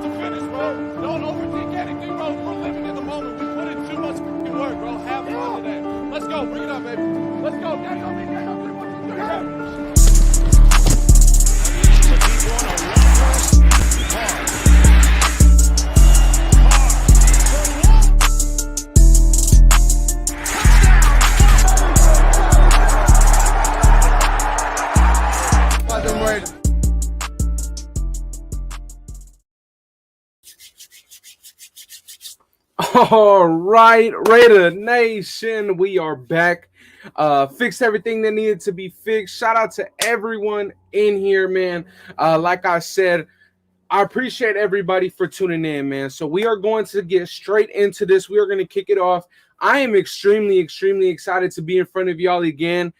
to finish, bro. Don't overthink anything, bro. We're living in the moment. We put in too much work, bro. Have fun today. Let's go. Bring it up, baby. Let's go. Daddy on me. Daddy on me. All right, Raider Nation, we are back. Fixed everything that needed to be fixed. Shout out to everyone in here, man. Like I said, I appreciate everybody for tuning in, man. So we are going to get straight into this. We are going to kick it off. I am extremely excited to be in front of y'all again.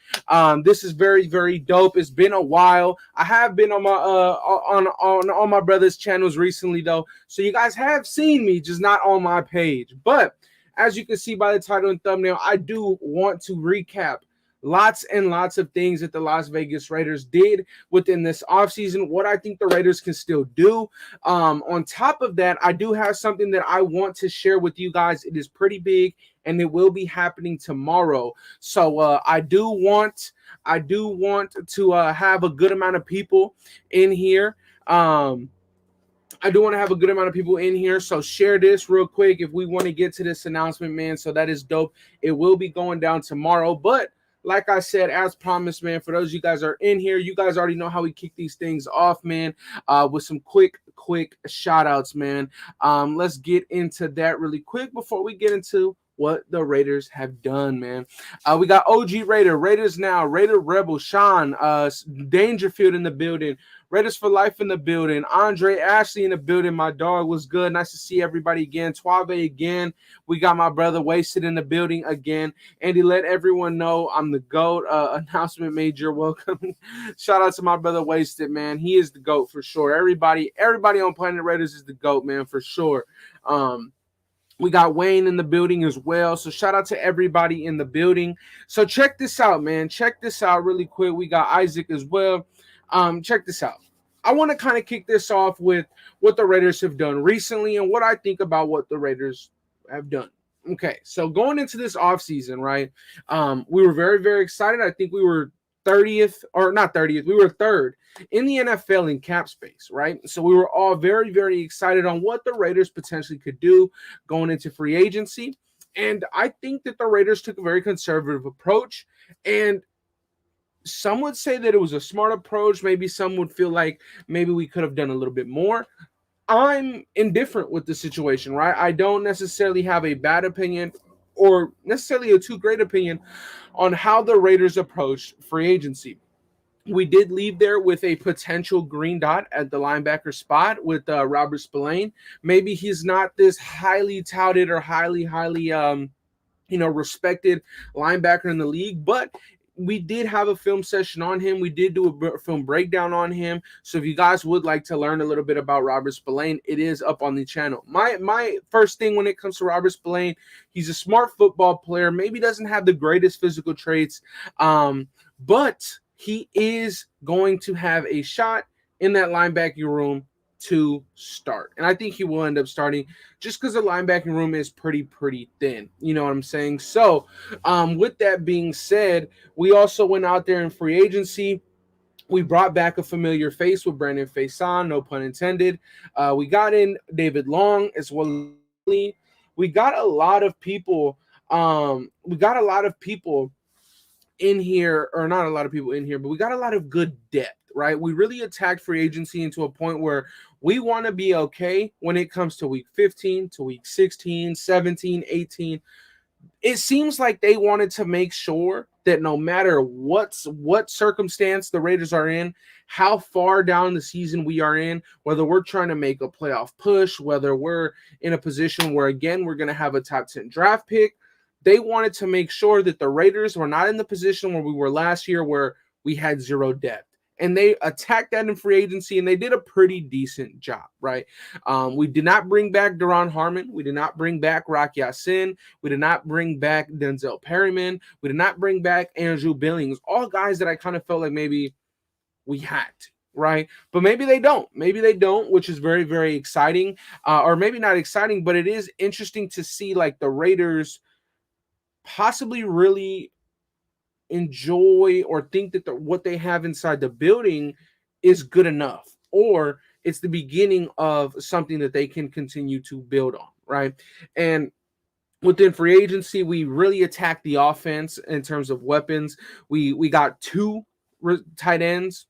This is very, very dope. It's been a while. I have been on my on all my brothers' channels recently, though. So you guys have seen me, just not on my page. But as you can see by the title and thumbnail, I do want to recap lots and lots of things that the Las Vegas Raiders did within this offseason, what I think the Raiders can still do. On top of that, I do have something that I want to share with you guys. It is pretty big, and it will be happening tomorrow. So I do want to have a good amount of people in here. I do want to have a good amount of people in here, so share this real quick if we want to get to this announcement, man. So that is dope. It will be going down tomorrow, but like I said, as promised, man, for those of you guys are in here, you guys already know how we kick these things off, man, with some quick shout outs, man. Let's get into that really quick before we get into what the Raiders have done, man. We got OG Raider, Raiders Now, Raider Rebel, Sean, Dangerfield in the building, Raiders for Life in the building, Andre Ashley in the building. My dog was good. Nice to see everybody again. Tuave again. We got my brother Wasted in the building again. Andy, let everyone know I'm the GOAT. Announcement made. You're welcome. Shout out to my brother Wasted, man. He is the GOAT for sure. Everybody on Planet Raiders is the GOAT, man, for sure. We got Wayne in the building as well. So shout out to everybody in the building. So check this out, man. Check this out really quick. We got Isaac as well. Check this out. I want to kind of kick this off with what the Raiders have done recently and what I think about what the Raiders have done. Okay, so going into this offseason, right, we were very, very excited. I think we were 30th, or not 30th, we were third in the NFL in cap space, right? So we were all very, very excited on what the Raiders potentially could do going into free agency. And I think that the Raiders took a very conservative approach, and some would say that it was a smart approach. Maybe some would feel like maybe we could have done a little bit more. I'm indifferent with the situation, right? I don't necessarily have a bad opinion or necessarily a too great opinion on how the Raiders approached free agency. We did leave there with a potential green dot at the linebacker spot with Robert Spillane. Maybe he's not this highly touted or highly respected linebacker in the league, but we did have a film session on him. We did do a film breakdown on him. So if you guys would like to learn a little bit about Robert Spillane, it is up on the channel. My first thing when it comes to Robert Spillane, he's a smart football player. Maybe doesn't have the greatest physical traits, but he is going to have a shot in that linebacking room to start. And I think he will end up starting just because the linebacking room is pretty thin. You know what I'm saying? So with that being said, we also went out there in free agency. We brought back a familiar face with Brandon Faison, no pun intended. We got in David Long as well. We got a lot of people. In here, or not a lot of people in here, but we got a lot of good depth, right? We really attacked free agency into a point where we want to be okay when it comes to week 15 to week 16, 17, 18. It seems like they wanted to make sure that no matter what circumstance the Raiders are in, how far down the season we are in, whether we're trying to make a playoff push, whether we're in a position where, again, we're going to have a top 10 draft pick, they wanted to make sure that the Raiders were not in the position where we were last year where we had zero depth. And they attacked that in free agency, and they did a pretty decent job, right? We did not bring back Daron Harmon. We did not bring back Rock Ya-Sin. We did not bring back Denzel Perryman. We did not bring back Andrew Billings. All guys that I kind of felt like maybe we had to, right? But maybe they don't. Maybe they don't, which is very, very exciting. Or maybe not exciting, but it is interesting to see like the Raiders possibly really enjoy or think that what they have inside the building is good enough, or it's the beginning of something that they can continue to build on, right? And within free agency, we really attacked the offense in terms of weapons. We got two tight ends.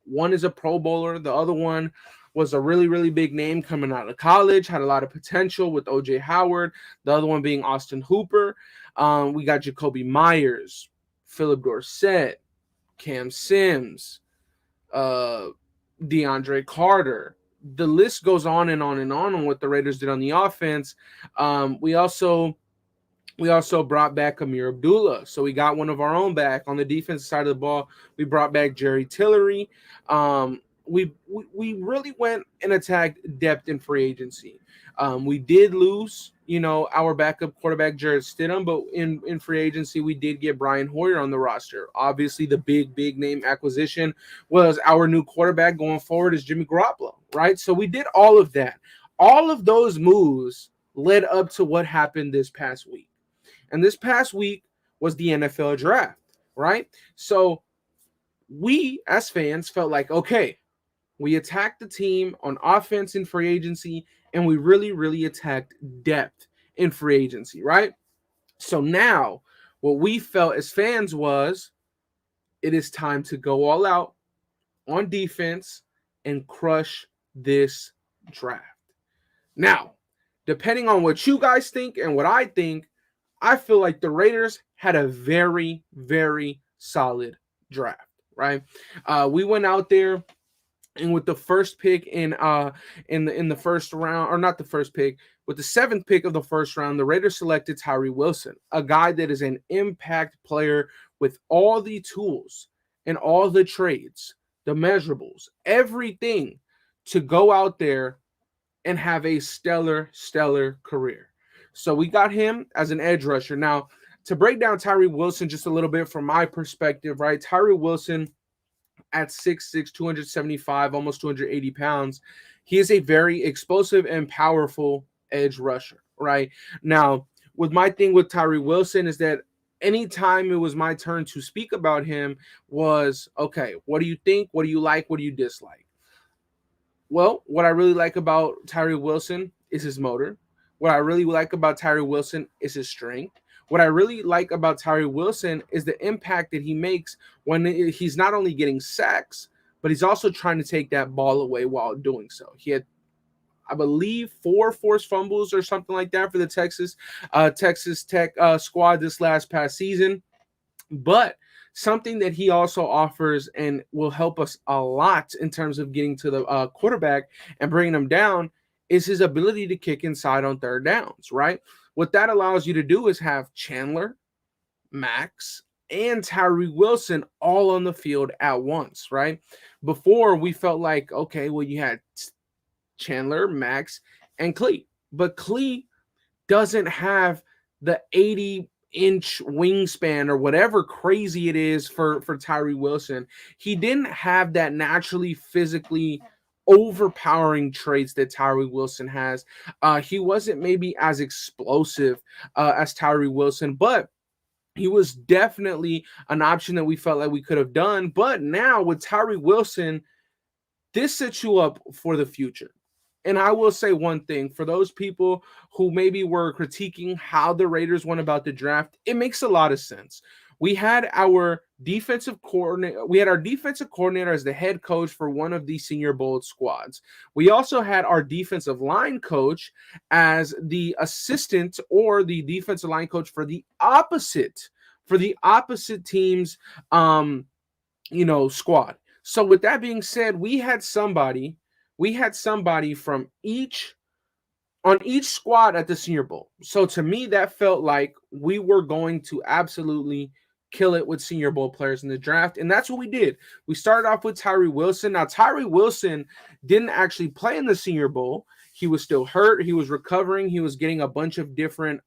One is a Pro Bowler. The other one was a really, really big name coming out of college, had a lot of potential with OJ Howard. The other one being Austin Hooper. We got Jacoby Myers, Philip Dorsett, Cam Sims, DeAndre Carter. The list goes on and on and on what the Raiders did on the offense. We also brought back Amir Abdullah. So we got one of our own back on the defensive side of the ball. We brought back Jerry Tillery. We really went and attacked depth in free agency. We did lose, our backup quarterback, Jarrett Stidham, but in free agency, we did get Brian Hoyer on the roster. Obviously, the big name acquisition was our new quarterback going forward is Jimmy Garoppolo, right? So we did all of that. All of those moves led up to what happened this past week. And this past week was the NFL draft, right? So we, as fans, felt like, okay, we attacked the team on offense in free agency, and we really, really attacked depth in free agency, right? So now what we felt as fans was it is time to go all out on defense and crush this draft. Now, depending on what you guys think and what I think, I feel like the Raiders had a very, very solid draft, right? We went out there, and with the first pick in the first round, or not the first pick, with the 7th pick of the first round, the Raiders selected Tyree Wilson, a guy that is an impact player with all the tools and all the trades, the measurables, everything to go out there and have a stellar career. So we got him as an edge rusher. Now, to break down Tyree Wilson just a little bit from my perspective, right? Tyree Wilson at 6'6", 275, almost 280 pounds. He is a very explosive and powerful edge rusher, right? Now, with my thing with Tyree Wilson is that anytime it was my turn to speak about him was, okay, what do you think? What do you like? What do you dislike? Well, what I really like about Tyree Wilson is his motor. What I really like about Tyree Wilson is his strength. What I really like about Tyree Wilson is the impact that he makes when he's not only getting sacks, but he's also trying to take that ball away while doing so. He had, I believe, 4 forced fumbles or something like that for the Texas Tech squad this past season. But something that he also offers and will help us a lot in terms of getting to the quarterback and bringing him down is his ability to kick inside on third downs, right? What that allows you to do is have Chandler, Max, and Tyree Wilson all on the field at once, right? Before, we felt like, okay, well, you had Chandler, Max, and Clee. But Clee doesn't have the 80-inch wingspan or whatever crazy it is for Tyree Wilson. He didn't have that naturally physically overpowering traits that Tyree Wilson has. He wasn't maybe as explosive as Tyree Wilson, but he was definitely an option that we felt like we could have done. But now with Tyree Wilson, this sets you up for the future. And I will say one thing, for those people who maybe were critiquing how the Raiders went about the draft, it makes a lot of sense. We had our defensive coordinator as the head coach for one of the Senior Bowl squads. We also had our defensive line coach as the assistant or the defensive line coach for the opposite team's squad. So with that being said, we had somebody from on each squad at the Senior Bowl. So to me, that felt like we were going to absolutely kill it with Senior Bowl players in the draft. And that's what we did. We started off with Tyree Wilson. Now, Tyree Wilson didn't actually play in the Senior Bowl. He was still hurt. He was recovering. He was getting a bunch of different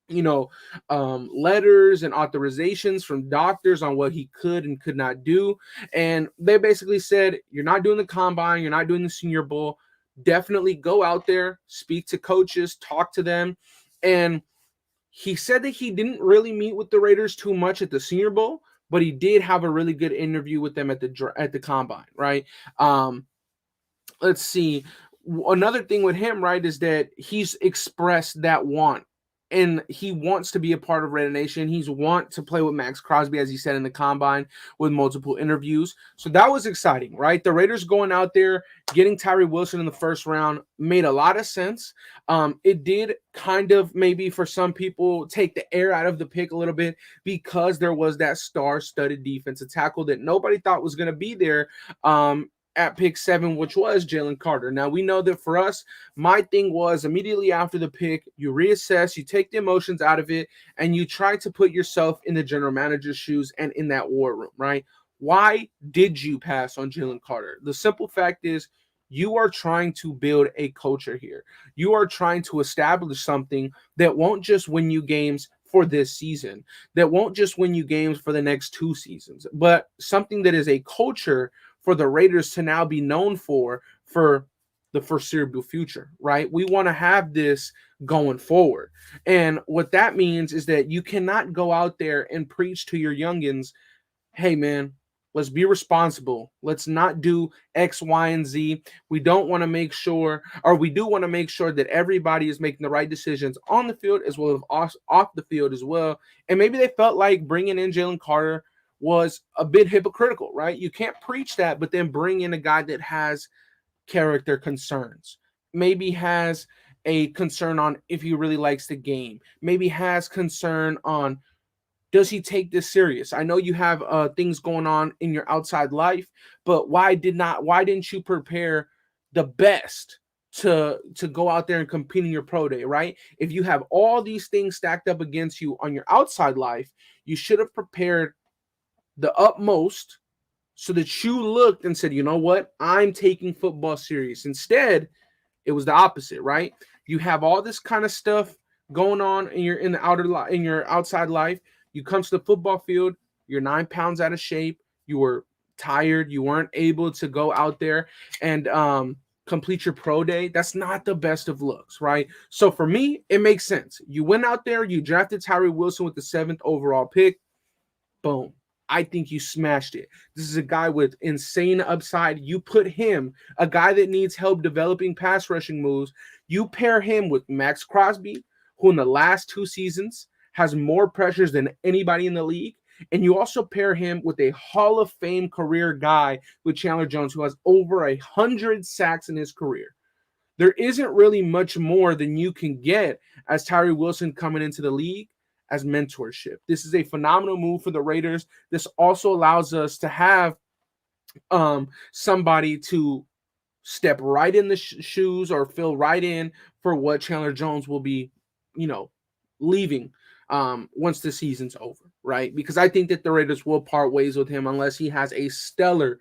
you know, letters and authorizations from doctors on what he could and could not do. And they basically said, you're not doing the combine, you're not doing the Senior Bowl. Definitely go out there, speak to coaches, talk to them. And he said that he didn't really meet with the Raiders too much at the Senior Bowl, but he did have a really good interview with them at the combine, right? Let's see. Another thing with him, right, is that he's expressed that want, and he wants to be a part of Raider Nation. He's want to play with Max Crosby, as he said in the combine, with multiple interviews. So that was exciting, right? The Raiders going out there, getting Tyree Wilson in the first round made a lot of sense. It did kind of maybe for some people take the air out of the pick a little bit, because there was that star-studded defensive tackle that nobody thought was going to be there. At pick 7, which was Jalen Carter. Now, we know that for us, my thing was immediately after the pick, you reassess, you take the emotions out of it, and you try to put yourself in the general manager's shoes and in that war room, right? Why did you pass on Jalen Carter? The simple fact is, you are trying to build a culture here. You are trying to establish something that won't just win you games for this season, that won't just win you games for the next 2 seasons, but something that is a culture for the Raiders to now be known for the foreseeable future, right? We want to have this going forward. And what that means is that you cannot go out there and preach to your youngins, hey, man, let's be responsible. Let's not do X, Y, and Z. We don't want to make sure, or we do want to make sure that everybody is making the right decisions on the field as well as off the field as well. And maybe they felt like bringing in Jalen Carter was a bit hypocritical, right? You can't preach that, but then bring in a guy that has character concerns, maybe has a concern on if he really likes the game, maybe has concern on, does he take this serious? I know you have things going on in your outside life, but why didn't you prepare the best to go out there and compete in your pro day, right? If you have all these things stacked up against you on your outside life, you should have prepared the utmost so that you looked and said, you know what, I'm taking football serious. Instead, it was the opposite, right? You have all this kind of stuff going on in your outside life. You come to the football field, you're 9 pounds out of shape, you were tired, you weren't able to go out there and complete your pro day. That's not the best of looks, right? So for me, it makes sense. You went out there, you drafted Tyree Wilson with the 7th overall pick. Boom. I think you smashed it. This is a guy with insane upside. You put him, a guy that needs help developing pass rushing moves, you pair him with Max Crosby, who in the last 2 seasons has more pressures than anybody in the league. And you also pair him with a Hall of Fame career guy with Chandler Jones, who has over 100 sacks in his career. There isn't really much more than you can get as Tyree Wilson coming into the league as mentorship. This is a phenomenal move for the Raiders. This also allows us to have somebody to step right in the shoes or fill right in for what Chandler Jones will be, leaving once the season's over, right? Because I think that the Raiders will part ways with him unless he has a stellar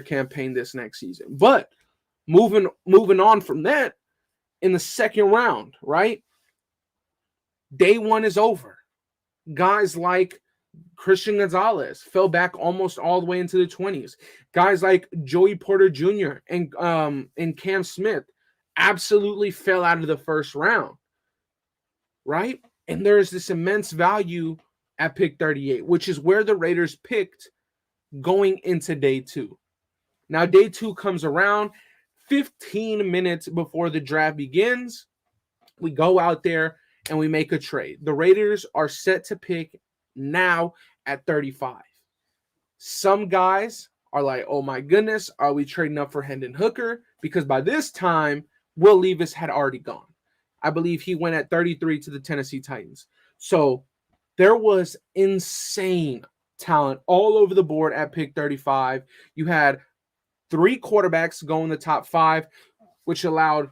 campaign this next season. But moving on from that, in the 2nd round, right? Day 1 is over. Guys like Christian Gonzalez fell back almost all the way into the 20s. Guys like Joey Porter Jr. and Cam Smith absolutely fell out of the 1st round, right? And there's this immense value at pick 38, which is where the Raiders picked going into day 2. Now, day 2 comes around 15 minutes before the draft begins. We go out there and we make a trade. The Raiders are set to pick now at 35. Some guys are like, oh my goodness, are we trading up for Hendon Hooker? Because by this time, Will Levis had already gone. I believe he went at 33 to the Tennessee Titans. So there was insane talent all over the board at pick 35. You had 3 quarterbacks go in the top 5, which allowed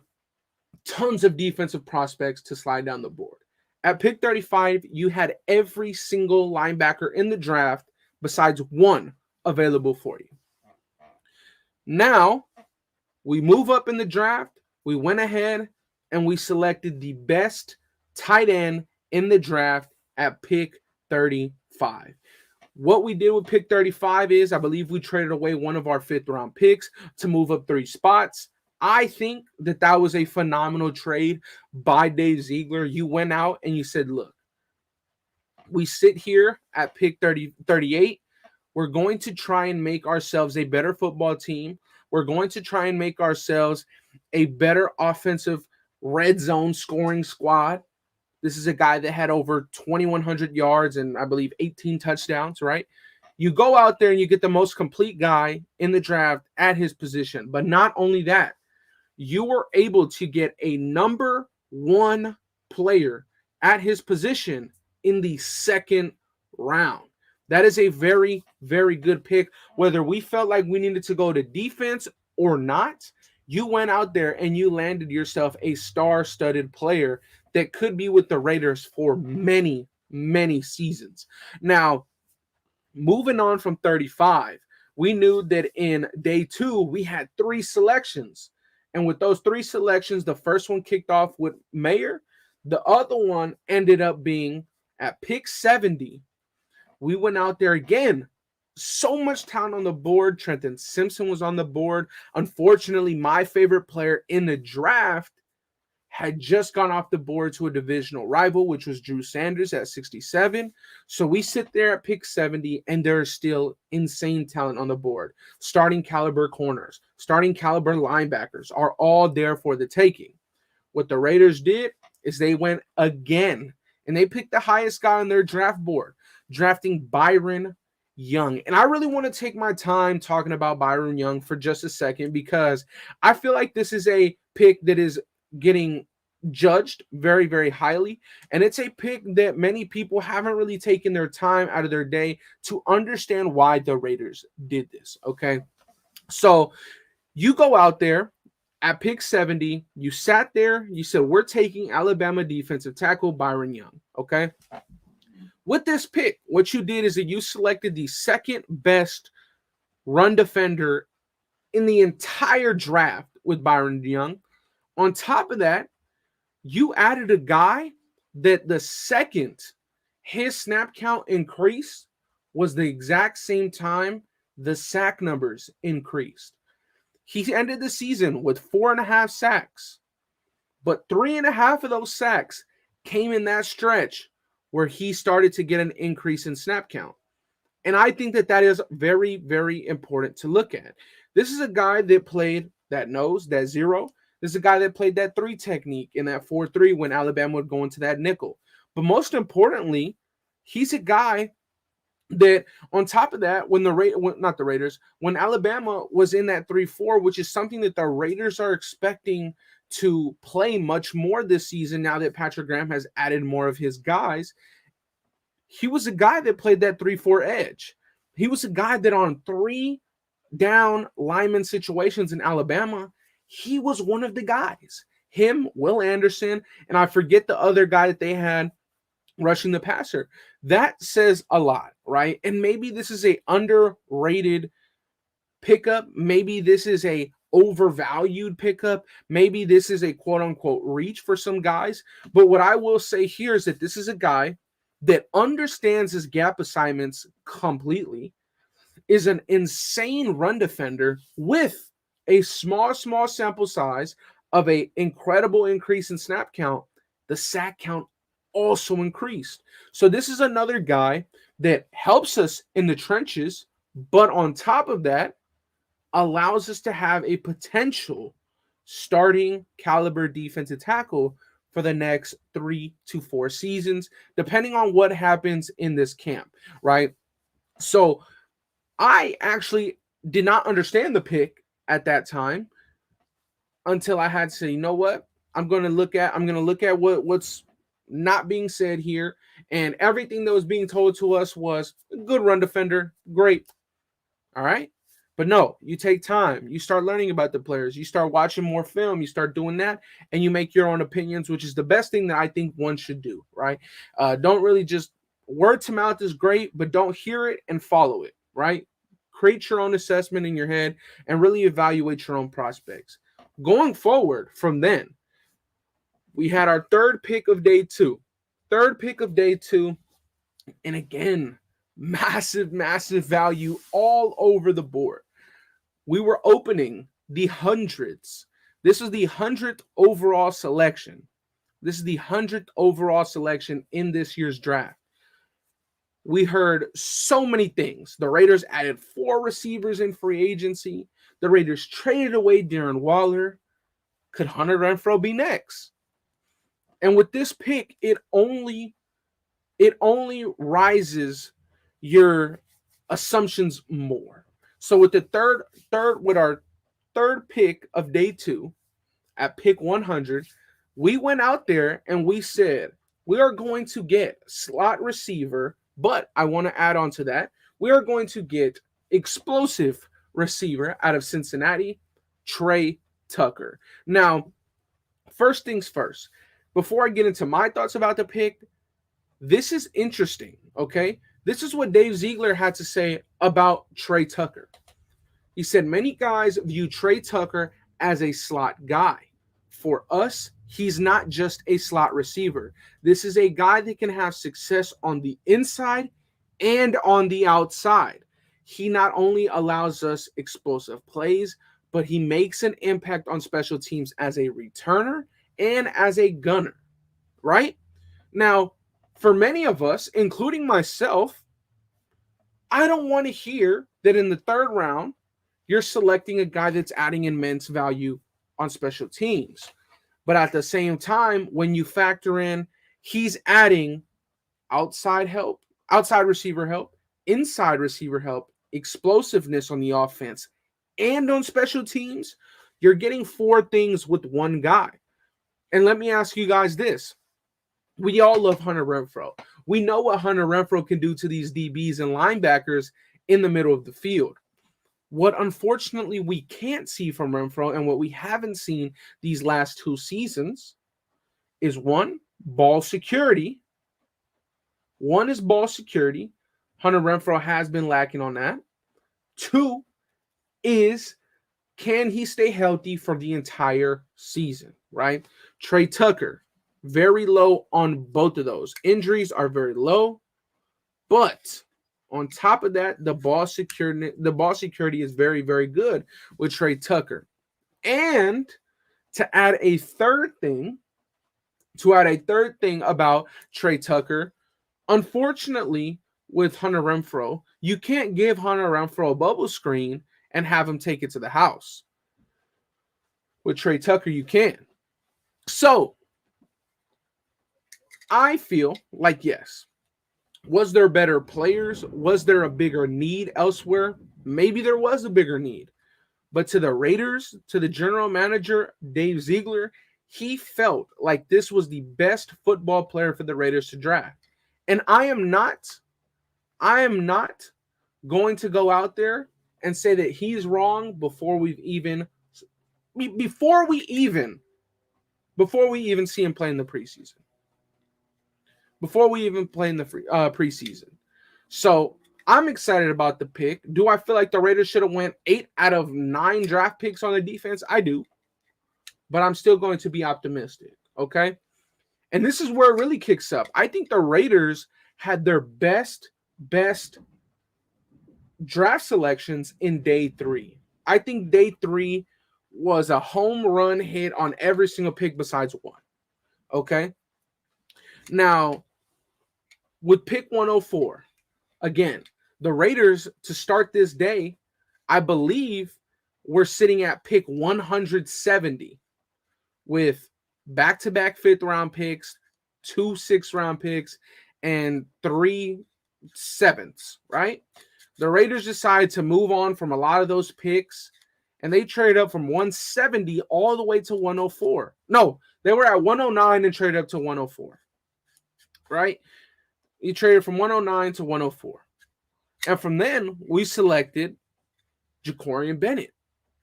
tons of defensive prospects to slide down the board. At pick 35, you had every single linebacker in the draft besides 1 available for you. Now, we move up in the draft. We went ahead and we selected the best tight end in the draft at pick 35. What we did with pick 35 is, I believe we traded away one of our 5th round picks to move up 3 spots. I think that was a phenomenal trade by Dave Ziegler. You went out and you said, look, we sit here at pick 38. We're going to try and make ourselves a better football team. We're going to try and make ourselves a better offensive red zone scoring squad. This is a guy that had over 2,100 yards and I believe 18 touchdowns, right? You go out there and you get the most complete guy in the draft at his position. But not only that, you were able to get a number 1 player at his position in the 2nd round. That is a very, very good pick. Whether we felt like we needed to go to defense or not, you went out there and you landed yourself a star-studded player that could be with the Raiders for many, many seasons. Now, moving on from 35, we knew that in day 2, we had 3 selections. And with those 3 selections, the first one kicked off with Mayer. The other one ended up being at pick 70. We went out there again. So much talent on the board. Trenton Simpson was on the board. Unfortunately, my favorite player in the draft had just gone off the board to a divisional rival, which was Drew Sanders at 67. So we sit there at pick 70, and there is still insane talent on the board. Starting caliber corners, starting caliber linebackers are all there for the taking. What the Raiders did is they went again, and they picked the highest guy on their draft board, drafting Byron Young. And I really want to take my time talking about Byron Young for just a second, because I feel like this is a pick that is getting judged very, very highly. And it's a pick that many people haven't really taken their time out of their day to understand why the Raiders did this. Okay. So you go out there at pick 70, you sat there, you said, we're taking Alabama defensive tackle Byron Young. Okay. With this pick, what you did is that you selected the 2nd best run defender in the entire draft with Byron Young. On top of that, you added a guy that the second his snap count increased was the exact same time the sack numbers increased. He ended the season with 4.5 sacks, but 3.5 of those sacks came in that stretch where he started to get an increase in snap count. And I think that is very, very important to look at. This is a guy that played that nose, that zero. This is a guy that played that 3 technique in that 4-3 when Alabama would go into that nickel. But most importantly, he's a guy that on top of that, when when Alabama was in that 3-4, which is something that the Raiders are expecting to play much more this season now that Patrick Graham has added more of his guys, he was a guy that played that 3-4 edge. He was a guy that on 3 down lineman situations in Alabama, he was one of the guys. Him, Will Anderson, and I forget the other guy that they had rushing the passer. That says a lot, right? And maybe this is a underrated pickup. Maybe this is a overvalued pickup. Maybe this is a quote-unquote reach for some guys. But what I will say here is that this is a guy that understands his gap assignments completely, is an insane run defender with a small sample size of an incredible increase in snap count. The sack count also increased. So this is another guy that helps us in the trenches, but on top of that, allows us to have a potential starting caliber defensive tackle for the next 3 to 4 seasons, depending on what happens in this camp, right? So I actually did not understand the pick at that time until I had to say, you know what? I'm going to look at what's not being said here, and everything that was being told to us was good run defender, great. All right. But no, you take time. You start learning about the players. You start watching more film. You start doing that, and you make your own opinions, which is the best thing that I think one should do, right? Don't really just word to mouth is great, but don't hear it and follow it, right? Create your own assessment in your head and really evaluate your own prospects. Going forward from then, we had our 3rd pick of day 2. third pick of day 2, and again, massive value all over the board. We were opening the hundreds. This was the 100th overall selection. This is the 100th overall selection in this year's draft. We heard so many things. The Raiders added 4 receivers in free agency. The Raiders traded away Darren Waller. Could Hunter Renfrow be next? And with this pick, it only rises your assumptions more. So with the our third pick of day 2 at pick 100, we went out there and we said, we are going to get slot receiver, but I want to add on to that, we are going to get explosive receiver out of Cincinnati, Trey Tucker. Now, first things first, before I get into my thoughts about the pick, this is interesting, okay? This is what Dave Ziegler had to say about Trey Tucker. He said, many guys view Trey Tucker as a slot guy. For us, he's not just a slot receiver. This is a guy that can have success on the inside and on the outside. He not only allows us explosive plays, but he makes an impact on special teams as a returner and as a gunner, right? Now, for many of us, including myself, I don't want to hear that in the 3rd round, you're selecting a guy that's adding immense value on special teams. But at the same time, when you factor in, he's adding outside receiver help, inside receiver help, explosiveness on the offense, and on special teams, you're getting 4 things with one guy. And let me ask you guys this. We all love Hunter Renfrow. We know what Hunter Renfrow can do to these DBs and linebackers in the middle of the field. What unfortunately we can't see from Renfrow, and what we haven't seen these last 2 seasons, is 1, ball security. 1 is ball security. Hunter Renfrow has been lacking on that. 2 is, can he stay healthy for the entire season, right? Trey Tucker, very low on both of those. Injuries are very low, but on top of that, the ball security is very, very good with Trey Tucker. And to add a third thing about Trey Tucker, unfortunately, with Hunter Renfrow, you can't give Hunter Renfrow a bubble screen and have him take it to the house. With Trey Tucker, you can. So, I feel like, yes, was there better players? Was there a bigger need elsewhere? Maybe there was a bigger need. But to the Raiders, to the general manager, Dave Ziegler, he felt like this was the best football player for the Raiders to draft. And I am not going to go out there and say that he's wrong before we even see him play in the preseason. Before we even play in the preseason. So I'm excited about the pick. Do I feel like the Raiders should have went 8 out of 9 draft picks on the defense? I do. But I'm still going to be optimistic, okay? And this is where it really kicks up. I think the Raiders had their best draft selections in day 3. I think day 3 was a home run hit on every single pick besides 1, okay? Now, with pick 104, again, the Raiders, to start this day, I believe we're sitting at pick 170 with back-to-back 5th-round picks, 2 6th-round picks, and 3 7ths, right? The Raiders decided to move on from a lot of those picks, and they traded up from 170 all the way to 104. No, they were at 109 and traded up to 104, right? You traded from 109 to 104. And from then, we selected Jacorian Bennett,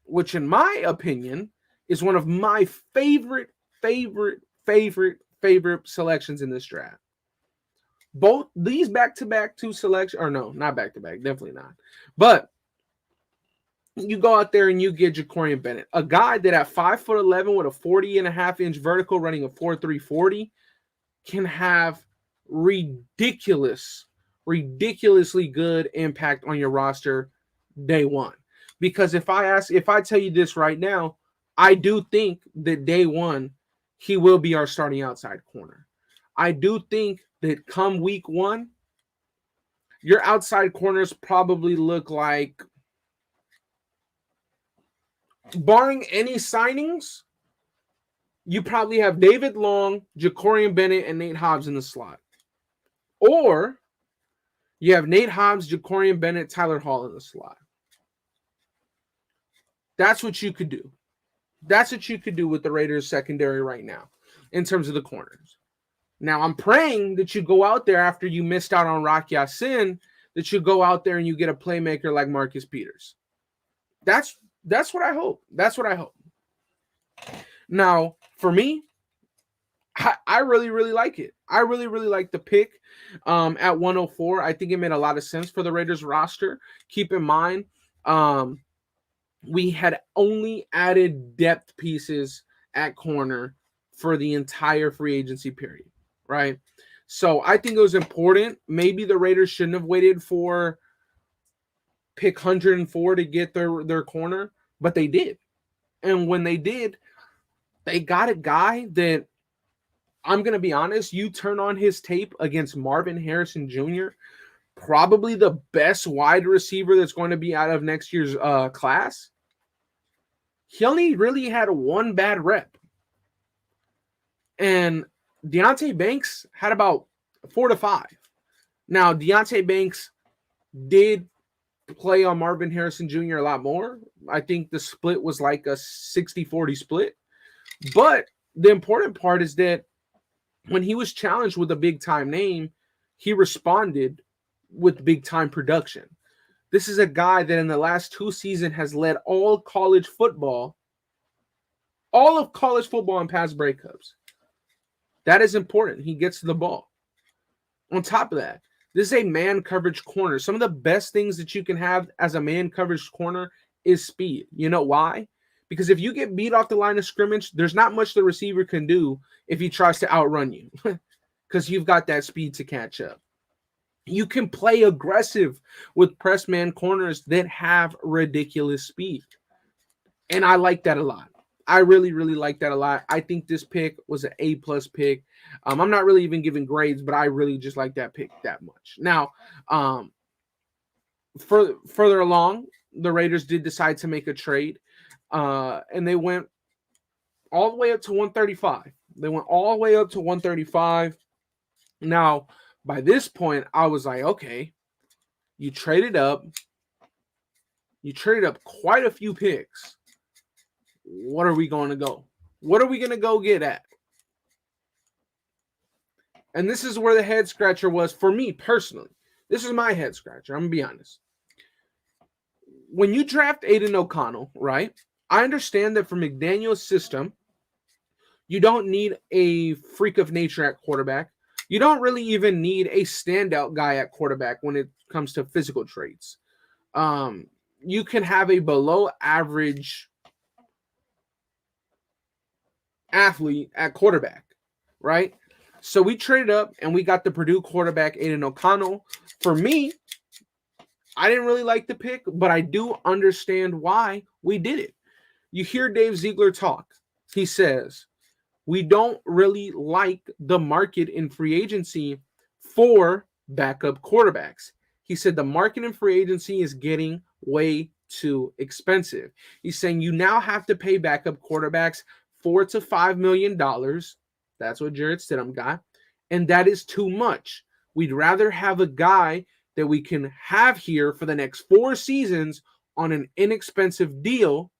which in my opinion is one of my favorite selections in this draft. Both these back-to-back 2 selections, or no, not back-to-back, definitely not. But you go out there and you get Jacorian Bennett, a guy that at 5'11" with a 40.5-inch vertical running a 4.3 40 can have ridiculously good impact on your roster day one. Because if I tell you this right now, I do think that day one, he will be our starting outside corner. I do think that come week one, your outside corners probably look like, barring any signings, you probably have David Long, Jacorian Bennett, and Nate Hobbs in the slot. Or you have Nate Hobbs, Jacorian Bennett, Tyler Hall in the slot. That's what you could do. That's what you could do with the Raiders secondary right now in terms of the corners. Now, I'm praying that you go out there after you missed out on Rock Ya-Sin, that you go out there and you get a playmaker like Marcus Peters. That's what I hope. That's what I hope. Now, for me, I really, really like it. I really, really like the pick at 104. I think it made a lot of sense for the Raiders roster. Keep in mind, we had only added depth pieces at corner for the entire free agency period, right? So I think it was important. Maybe the Raiders shouldn't have waited for pick 104 to get their corner, but they did. And when they did, they got a guy that, I'm going to be honest, you turn on his tape against Marvin Harrison Jr., probably the best wide receiver that's going to be out of next year's class. He only really had one bad rep. And Deonte Banks had about 4 to 5. Now, Deonte Banks did play on Marvin Harrison Jr. a lot more. I think the split was like a 60-40 split. But the important part is that when he was challenged with a big-time name, he responded with big-time production. This is a guy that in the last 2 seasons has led all of college football in pass breakups. That is important. He gets to the ball. On top of that, this is a man coverage corner. Some of the best things that you can have as a man coverage corner is speed. You know why? Because if you get beat off the line of scrimmage, there's not much the receiver can do if he tries to outrun you because you've got that speed to catch up. You can play aggressive with press man corners that have ridiculous speed. And I like that a lot. I really, really like that a lot. I think this pick was an A+ pick. I'm not really even giving grades, but I really just like that pick that much. Now, further along, the Raiders did decide to make a trade. And they went all the way up to 135. They went all the way up to 135. Now, by this point, I was like, okay, you traded up. You traded up quite a few picks. What are we going to go? What are we going to go get at? And this is where the head scratcher was for me personally. This is my head scratcher. I'm going to be honest. When you draft Aiden O'Connell, right? I understand that for McDaniel's system, you don't need a freak of nature at quarterback. You don't really even need a standout guy at quarterback when it comes to physical traits. You can have a below average athlete at quarterback, right? So we traded up and we got the Purdue quarterback, Aiden O'Connell. For me, I didn't really like the pick, but I do understand why we did it. You hear Dave Ziegler talk. He says, we don't really like the market in free agency for backup quarterbacks. He said the market in free agency is getting way too expensive. He's saying you now have to pay backup quarterbacks $4 to $5 million. That's what Jarrett Stidham got. And that is too much. We'd rather have a guy that we can have here for the next 4 seasons on an inexpensive deal.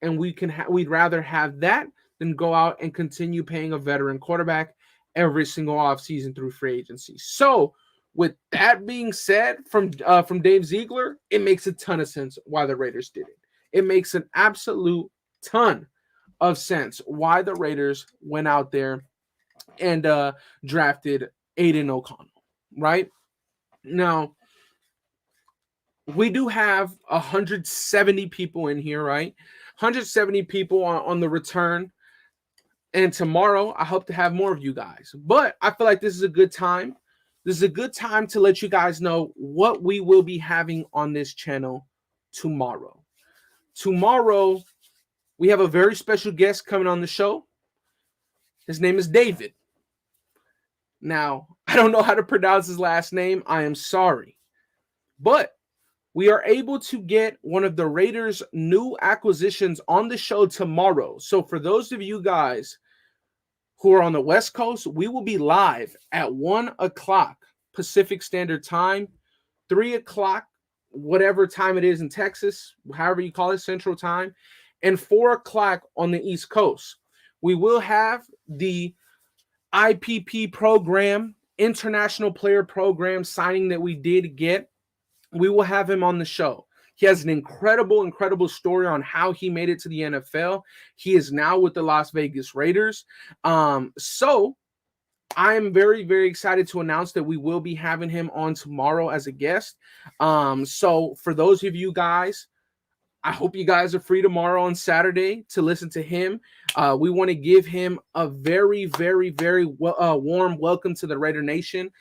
And we'd rather have that than go out and continue paying a veteran quarterback every single offseason through free agency. So with that being said from Dave Ziegler, it makes a ton of sense why the Raiders did it. It makes an absolute ton of sense why the Raiders went out there and drafted Aiden O'Connell, right? Now, we do have 170 people in here, right? 170 people on the return. And tomorrow, I hope to have more of you guys. But I feel like this is a good time. This is a good time to let you guys know what we will be having on this channel tomorrow. Tomorrow, we have a very special guest coming on the show. His name is David. Now, I don't know how to pronounce his last name. I am sorry. But we are able to get one of the Raiders' new acquisitions on the show tomorrow. So for those of you guys who are on the West Coast, we will be live at 1 o'clock Pacific Standard Time, 3 o'clock, whatever time it is in Texas, however you call it, Central Time, and 4 o'clock on the East Coast. We will have the IPP program, International Player Program signing that we did get. We will have him on the show. He has an incredible story on how he made it to the NFL. He is now with the Las Vegas Raiders. So I am very excited to announce that we will be having him on tomorrow as a guest. So for those of you guys, I hope you guys are free tomorrow on Saturday to listen to him. We want to give him a very warm welcome to the Raider Nation.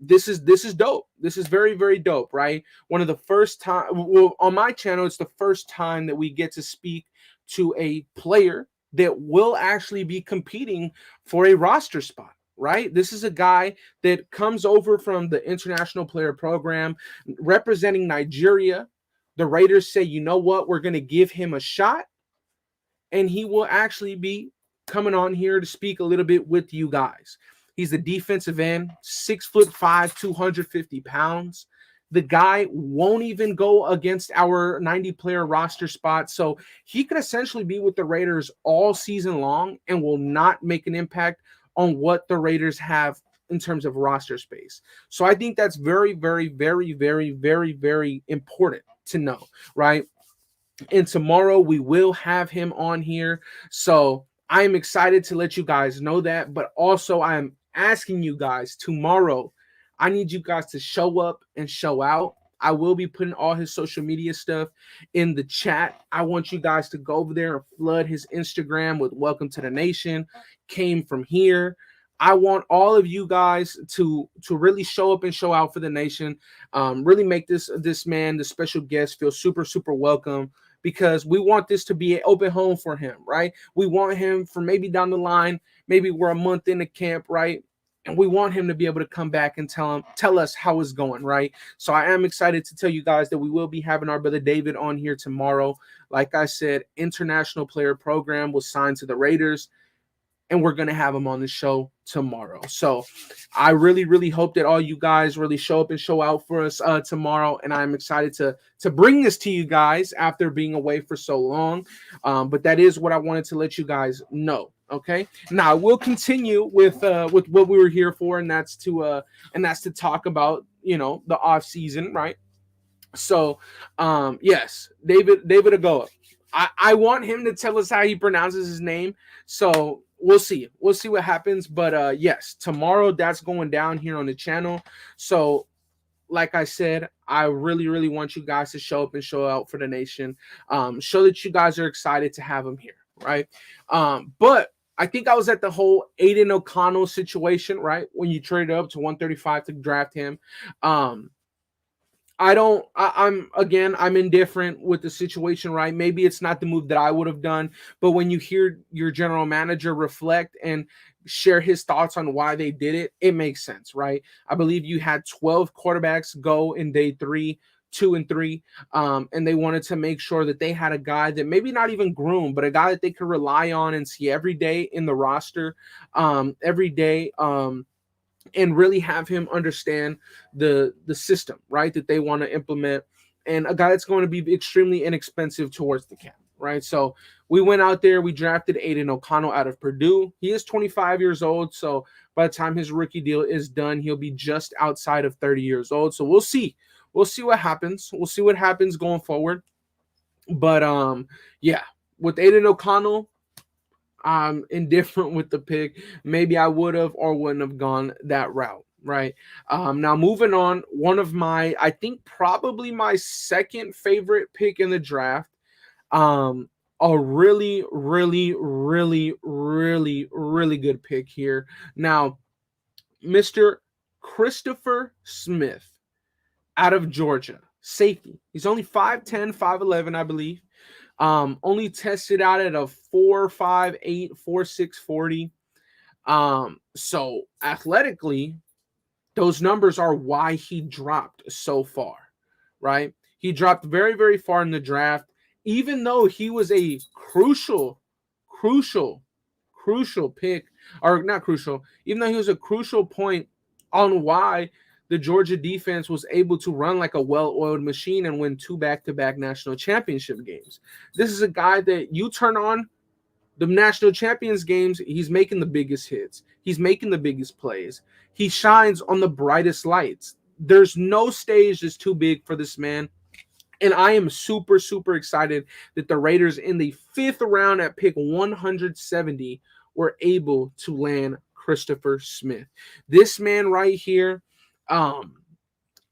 This is dope. This is very dope, right? One of the first time, well, on my channel, it's the first time that we get to speak to a player that will actually be competing for a roster spot. Right? This is a guy that comes over from the International Player Program representing Nigeria. The Raiders say, you know what, we're going to give him a shot, and he will actually be coming on here to speak a little bit with you guys. He's the defensive end, 6'5", 250 pounds. The guy won't even go against our 90-player roster spot, so he could essentially be with the Raiders all season long and will not make an impact on what the Raiders have in terms of roster space. So I think that's very important to know, right? And tomorrow we will have him on here. So I am excited to let you guys know that, but also I am asking you guys tomorrow, I need you guys to show up and show out. I will be putting all his social media stuff in the chat. I want you guys to go over there and flood his Instagram with welcome to the nation, came from here. I want all of you guys to really show up and show out for the nation. Really make this man, the special guest, feel super welcome, because we want this to be an open home for him, right? We want him for maybe down the line, maybe we're a month into camp, right? And we want him to be able to come back and tell us how it's going, right? So I am excited to tell you guys that we will be having our brother David on here tomorrow. Like I said, International Player Program was signed to the Raiders, and we're going to have him on the show tomorrow. So I really hope that all you guys really show up and show out for us tomorrow. And I'm excited to bring this to you guys after being away for so long. But that is what I wanted to let you guys know. Okay. Now we'll continue with what we were here for, and that's to talk about, the off season, right? So yes, David Agoa. I want him to tell us how he pronounces his name. So we'll see what happens. But yes, tomorrow that's going down here on the channel. So like I said, I really want you guys to show up and show out for the nation. Show that you guys are excited to have him here, right? But I think I was at the whole Aiden O'Connell situation, right? When you traded up to 135 to draft him. I'm indifferent with the situation, right? Maybe it's not the move that I would have done, but when you hear your general manager reflect and share his thoughts on why they did it, it makes sense, right? I believe you had 12 quarterbacks go in day 3, 2 and 3, and they wanted to make sure that they had a guy that maybe not even groomed, but a guy that they could rely on and see every day in the roster, every day, and really have him understand the system, right, that they want to implement, and a guy that's going to be extremely inexpensive towards the cap, right? So we went out there, we drafted Aiden O'Connell out of Purdue. He is 25 years old, so by the time his rookie deal is done, he'll be just outside of 30 years old. So we'll see what happens. We'll see what happens going forward. But yeah, with Aiden O'Connell, I'm indifferent with the pick. Maybe I would have or wouldn't have gone that route, right? Now moving on, one of my, I think probably my second favorite pick in the draft, a really, really, really, really, really good pick here. Now, Mr. Christopher Smith out of Georgia, safety. He's only 5'10", 5'11", I believe. Only tested out at a 4.58, 4.6 40. So athletically, those numbers are why he dropped so far, right? He dropped very, very far in the draft, even though he was a crucial pick, or not crucial, even though he was a crucial point on why the Georgia defense was able to run like a well-oiled machine and win 2 back-to-back national championship games. This is a guy that you turn on the national champions games, he's making the biggest hits. He's making the biggest plays. He shines on the brightest lights. There's no stage that's too big for this man. And I am super, super excited that the Raiders in the 5th round at pick 170 were able to land Christopher Smith. This man right here,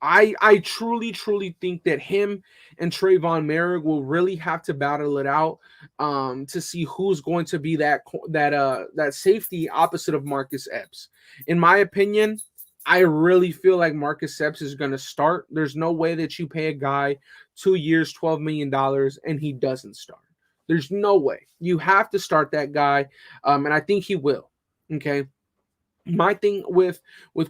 I truly, truly think that him and Trayvon Merrick will really have to battle it out to see who's going to be that safety opposite of Marcus Epps. In my opinion, I really feel like Marcus Epps is going to start. There's no way that you pay a guy 2 years, $12 million, and he doesn't start. There's no way. You have to start that guy, and I think he will. Okay. My thing with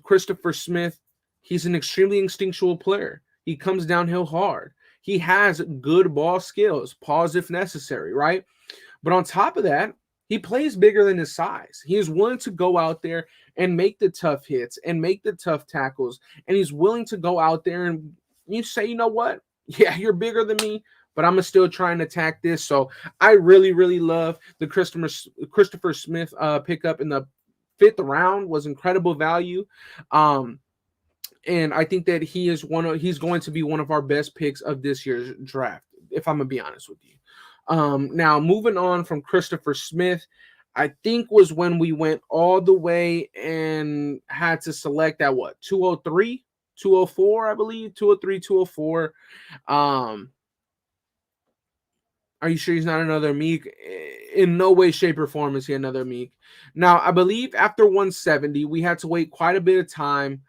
Christopher Smith, he's an extremely instinctual player. He comes downhill hard. He has good ball skills, pause if necessary, right? But on top of that, he plays bigger than his size. He is willing to go out there and make the tough hits and make the tough tackles. And he's willing to go out there and you say, you know what? Yeah, you're bigger than me, but I'm still trying to attack this. So I really, really love the Christopher Smith pickup in the 5th round. Was incredible value. And I think that he's going to be one of our best picks of this year's draft, if I'm gonna be honest with you. Now moving on from Christopher Smith, I think was when we went all the way and had to select at 203, 204, I believe, 203, 204. Are you sure he's not another Meek? In no way, shape, or form is he another Meek. Now, I believe after 170, we had to wait quite a bit of time.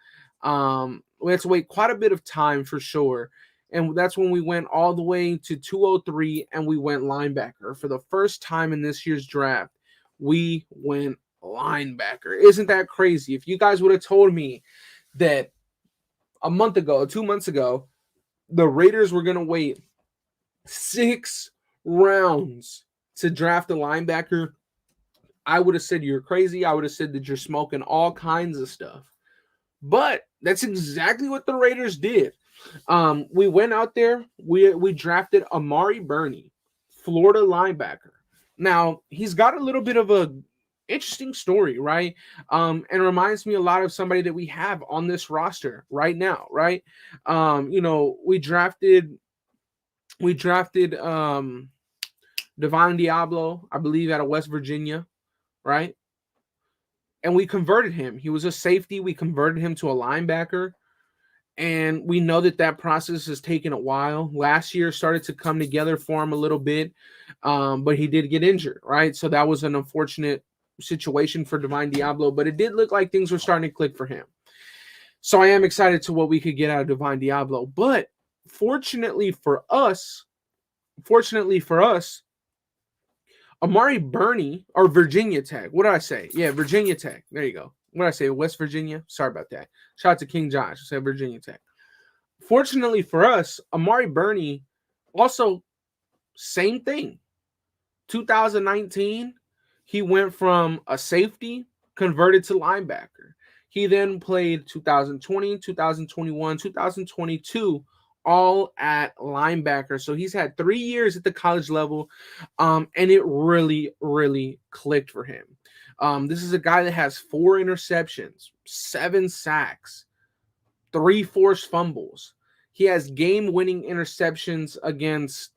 We had to wait quite a bit of time for sure. And that's when we went all the way to 203 and we went linebacker. For the first time in this year's draft, we went linebacker. Isn't that crazy? If you guys would have told me that a month ago, 2 months ago, the Raiders were going to wait 6 rounds to draft a linebacker, I would have said you're crazy. I would have said that you're smoking all kinds of stuff. But that's exactly what the Raiders did. We went out there. We drafted Amari Burney, Florida linebacker. Now, he's got a little bit of a interesting story, right? And reminds me a lot of somebody that we have on this roster right now, right? We drafted Divine Diablo, I believe, out of West Virginia, right? And we converted him. He was a safety. We converted him to a linebacker. And we know that process has taken a while. Last year started to come together for him a little bit, but he did get injured, right? So that was an unfortunate situation for Divine Diablo, but it did look like things were starting to click for him. So I am excited to what we could get out of Divine Diablo. But fortunately for us, Amari Burney, or Virginia Tech. What did I say? Yeah, Virginia Tech. There you go. What did I say? West Virginia? Sorry about that. Shout out to King Josh. I said Virginia Tech. Fortunately for us, Amari Burney, also same thing. 2019, he went from a safety converted to linebacker. He then played 2020, 2021, 2022, all at linebacker. So he's had 3 years at the college level, and it really, really clicked for him. This is a guy that has 4 interceptions, 7 sacks, 3 forced fumbles. He has game-winning interceptions against,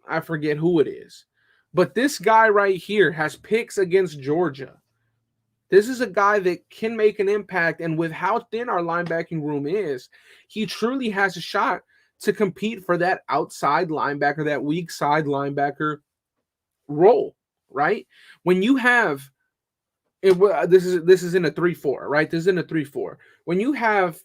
I forget who it is. But this guy right here has picks against Georgia. This is a guy that can make an impact, and with how thin our linebacking room is, he truly has a shot to compete for that outside linebacker, that weak side linebacker role, right? When you have this is in a 3-4, right? This is in a 3-4. When you have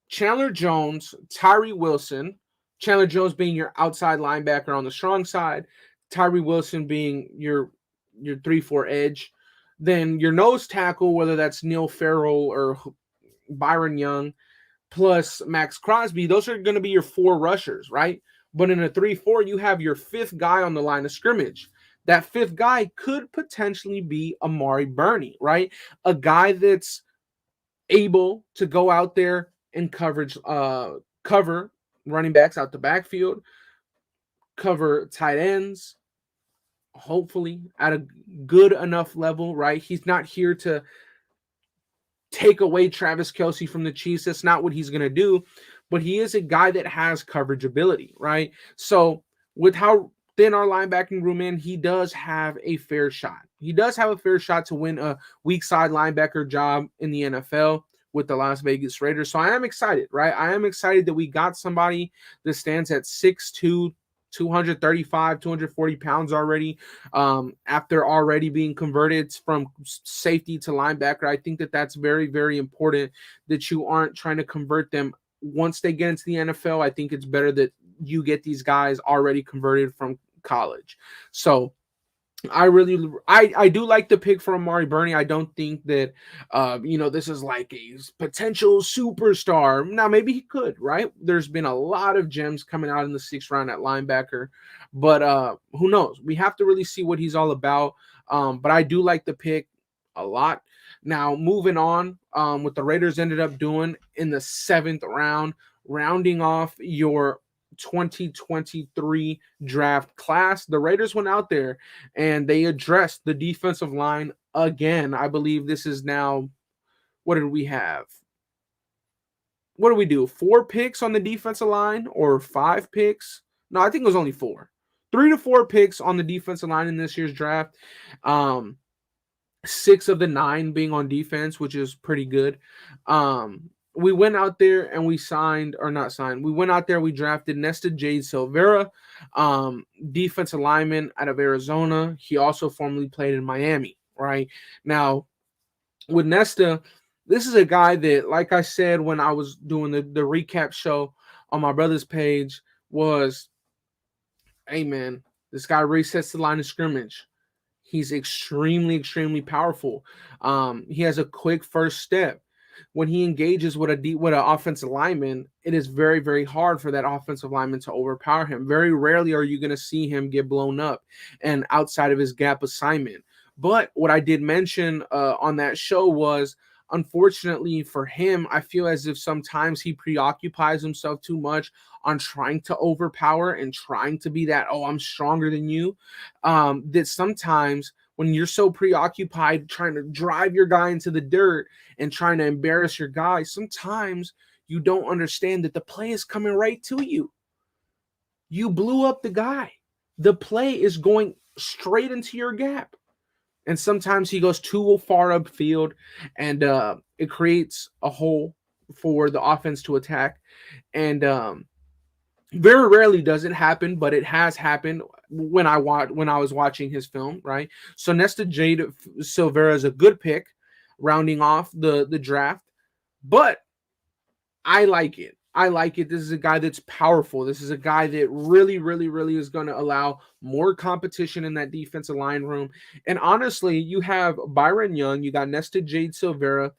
Chandler Jones, Tyree Wilson, Chandler Jones being your outside linebacker on the strong side, Tyree Wilson being your 3-4 edge, then your nose tackle, whether that's Neil Farrell or Byron Young, plus Max Crosby, those are going to be your 4 rushers, right? But in a 3-4, you have your 5th guy on the line of scrimmage. That 5th guy could potentially be Amari Burney, right? A guy that's able to go out there and cover running backs out the backfield, cover tight ends, hopefully at a good enough level, right? He's not here to take away Travis Kelce from the Chiefs. That's not what he's going to do, but he is a guy that has coverage ability, right? So with how thin our linebacking room in, he does have a fair shot. He does have a fair shot to win a weak side linebacker job in the NFL with the Las Vegas Raiders. So I am excited, right? I am excited that we got somebody that stands at 6'2", 235, 240 pounds already, after already being converted from safety to linebacker. I think that that's very, very important that you aren't trying to convert them once they get into the NFL. I think it's better that you get these guys already converted from college. So I do like the pick for Amari Burney. I don't think that this is like a potential superstar. Now maybe he could, right? There's been a lot of gems coming out in the 6th round at linebacker, but who knows? We have to really see what he's all about. But I do like the pick a lot. Now moving on, what the Raiders ended up doing in the 7th round, rounding off your 2023 draft class, the Raiders went out there and they addressed the defensive line again. I believe this is now, what did we have? What did we do? 4 picks on the defensive line or 5 picks? No, I think it was only 4. 3 to 4 picks on the defensive line in this year's draft. 6 of the 9 being on defense, which is pretty good. We went out there and we went out there, we drafted Nesta Jade Silvera, defensive lineman out of Arizona. He also formerly played in Miami, right? Now, with Nesta, this is a guy that, like I said when I was doing the recap show on my brother's page, was, hey man, this guy resets the line of scrimmage. He's extremely, extremely powerful. He has a quick first step. When he engages with an offensive lineman, it is very, very hard for that offensive lineman to overpower him. Very rarely are you going to see him get blown up and outside of his gap assignment. But what I did mention on that show was, unfortunately for him, I feel as if sometimes he preoccupies himself too much on trying to overpower and trying to be that, oh, I'm stronger than you, that sometimes when you're so preoccupied trying to drive your guy into the dirt and trying to embarrass your guy, sometimes you don't understand that the play is coming right to you. You blew up the guy. The play is going straight into your gap. And sometimes he goes too far upfield, and it creates a hole for the offense to attack. And very rarely does it happen, but it has happened when I was watching his film, right? So Nesta Jade Silvera is a good pick, rounding off the draft. But I like it. This is a guy that's powerful. This is a guy that really, really, really is going to allow more competition in that defensive line room. And honestly, you have Byron Young, you got Nesta Jade Silvera,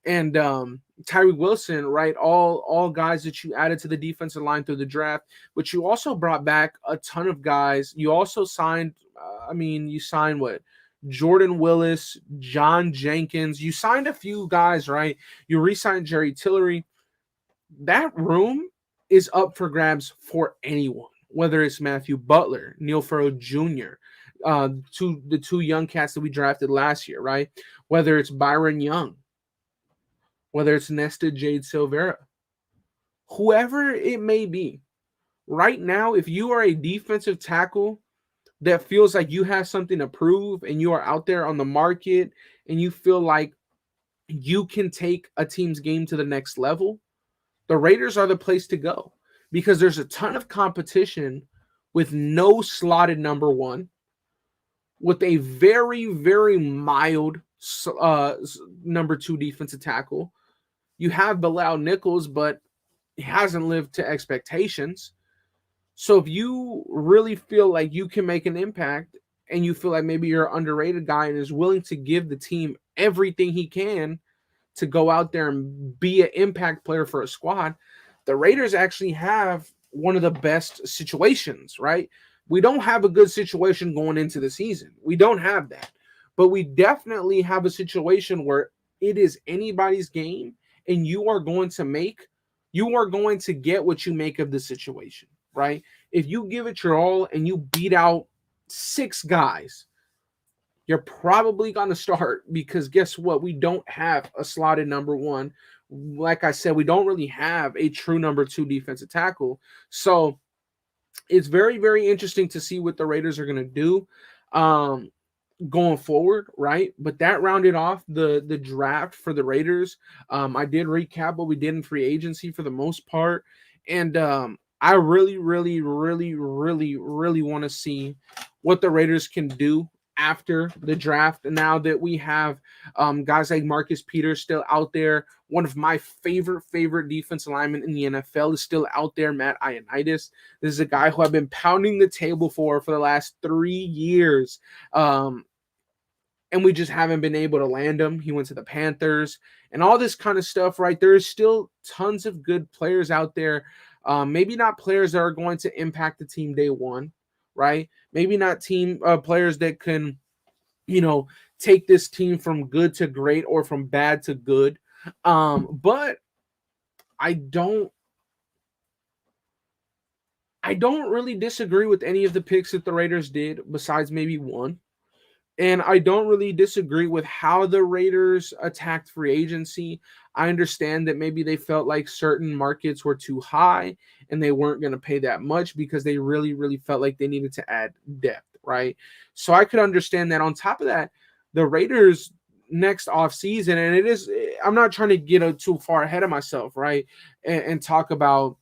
and Tyree Wilson, right? All guys that you added to the defensive line through the draft, but you also brought back a ton of guys. You also signed, you signed what? Jordan Willis, John Jenkins. You signed a few guys, right? You re-signed Jerry Tillery. That room is up for grabs for anyone, whether it's Matthew Butler, Neil Farrell Jr., the two young cats that we drafted last year, right? Whether it's Byron Young, whether it's Nesta Jade Silvera, whoever it may be. Right now, if you are a defensive tackle that feels like you have something to prove and you are out there on the market and you feel like you can take a team's game to the next level, the Raiders are the place to go, because there's a ton of competition with no slotted number one, with a very, very mild number 2 defensive tackle. You have Bilal Nichols, but he hasn't lived to expectations. So if you really feel like you can make an impact and you feel like maybe you're an underrated guy and is willing to give the team everything he can to go out there and be an impact player for a squad, the Raiders actually have one of the best situations, right? We don't have a good situation going into the season. We don't have that. But we definitely have a situation where it is anybody's game and you are going to get what you make of the situation, right? If you give it your all and you beat out 6 guys, you're probably going to start, because guess what? We don't have a slotted number 1. Like I said, we don't really have a true number 2 defensive tackle. So it's very, very interesting to see what the Raiders are going to do going forward, right? But that rounded off the draft for the Raiders. I did recap what we did in free agency for the most part. And I really, really, really, really, really want to see what the Raiders can do after the draft. Now that we have guys like Marcus Peters still out there, one of my favorite defensive linemen in the NFL is still out there, Matt Ioannidis. This is a guy who I've been pounding the table for the last 3 years. And we just haven't been able to land him. He went to the Panthers and all this kind of stuff, right? There's still tons of good players out there. Maybe not players that are going to impact the team day one, right? Maybe not players that can, take this team from good to great or from bad to good. But I don't really disagree with any of the picks that the Raiders did, besides maybe one. And I don't really disagree with how the Raiders attacked free agency. I understand that maybe they felt like certain markets were too high and they weren't going to pay that much because they really, really felt like they needed to add depth, right? So I could understand that. On top of that, the Raiders next offseason, and I'm not trying to get too far ahead of myself, right? And talk about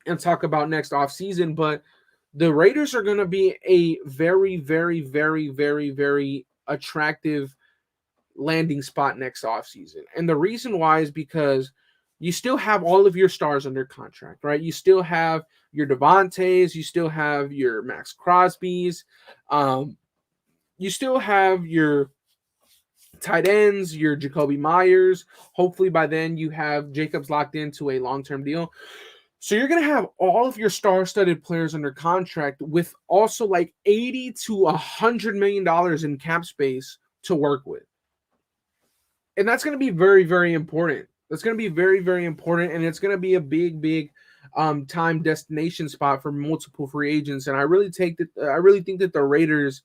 next offseason, but the Raiders are going to be a very, very, very, very, very attractive landing spot next offseason. And the reason why is because you still have all of your stars under contract, right? You still have your Devontaes, you still have your Max Crosbys, you still have your tight ends, your Jacoby Myers. Hopefully by then you have Jacobs locked into a long-term deal. So you're going to have all of your star-studded players under contract with also like $80 to $100 million in cap space to work with. And that's going to be very, very important. That's going to be very, very important, and it's going to be a big, big time destination spot for multiple free agents. And I really think that the Raiders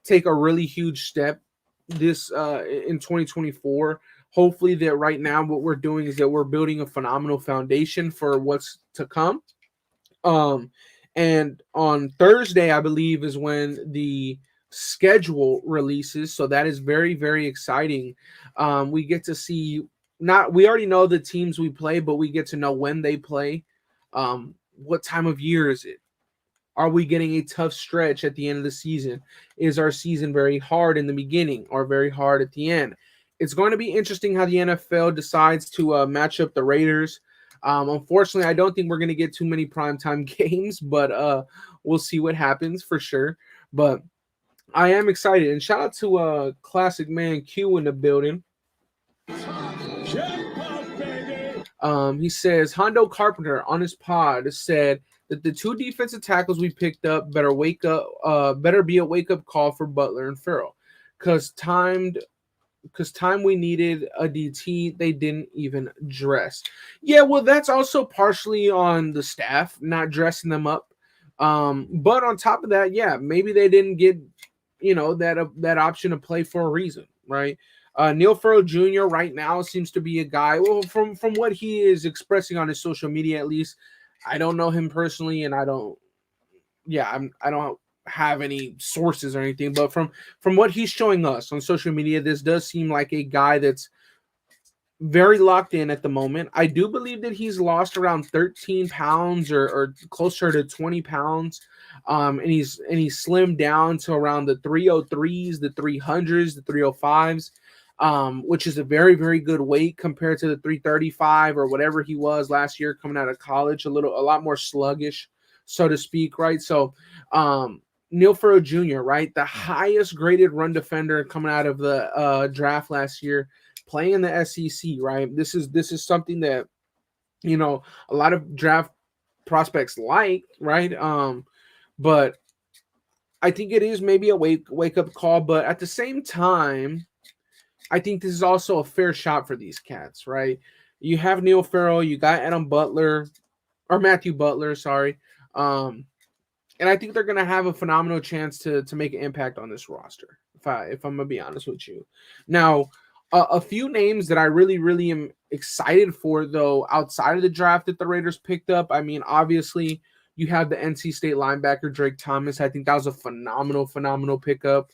take a really huge step this in 2024. Hopefully that right now what we're doing is that we're building a phenomenal foundation for what's to come. And on Thursday, I believe, is when the schedule releases. So that is very, very exciting. We get to see we already know the teams we play, but we get to know when they play. What time of year is it? Are we getting a tough stretch at the end of the season? Is our season very hard in the beginning or very hard at the end? It's going to be interesting how the NFL decides to match up the Raiders. Unfortunately, I don't think we're going to get too many primetime games, but we'll see what happens for sure. But I am excited. And shout out to Classic Man Q in the building. He says, Hondo Carpenter on his pod said that the 2 defensive tackles we picked up better be a wake-up call for Butler and Farrell. Because time we needed a DT, they didn't even dress. Yeah, well, that's also partially on the staff not dressing them up. But on top of that, yeah, maybe they didn't get, that option to play for a reason, right? Neil Farrell Jr. right now seems to be a guy. Well, from what he is expressing on his social media, at least, I don't know him personally, and I don't have any sources or anything, but from what he's showing us on social media, this does seem like a guy that's very locked in at the moment. I do believe that he's lost around 13 pounds or closer to 20 pounds. And he's slimmed down to around the 303s, the 300s, the 305s, which is a very, very good weight compared to the 335 or whatever he was last year coming out of college, a lot more sluggish, so to speak, right? So, Neil Farrell Jr., right? The highest graded run defender coming out of the draft last year, playing in the SEC, right? This is something that, a lot of draft prospects like, right? But I think it is maybe a wake up call, but at the same time, I think this is also a fair shot for these cats, right? You have Neil Farrell, you got Matthew Butler, sorry. And I think they're going to have a phenomenal chance to make an impact on this roster, if I'm going to be honest with you. Now, a few names that I really, really am excited for, though, outside of the draft that the Raiders picked up. I mean, obviously, you have the NC State linebacker, Drake Thomas. I think that was a phenomenal, phenomenal pickup.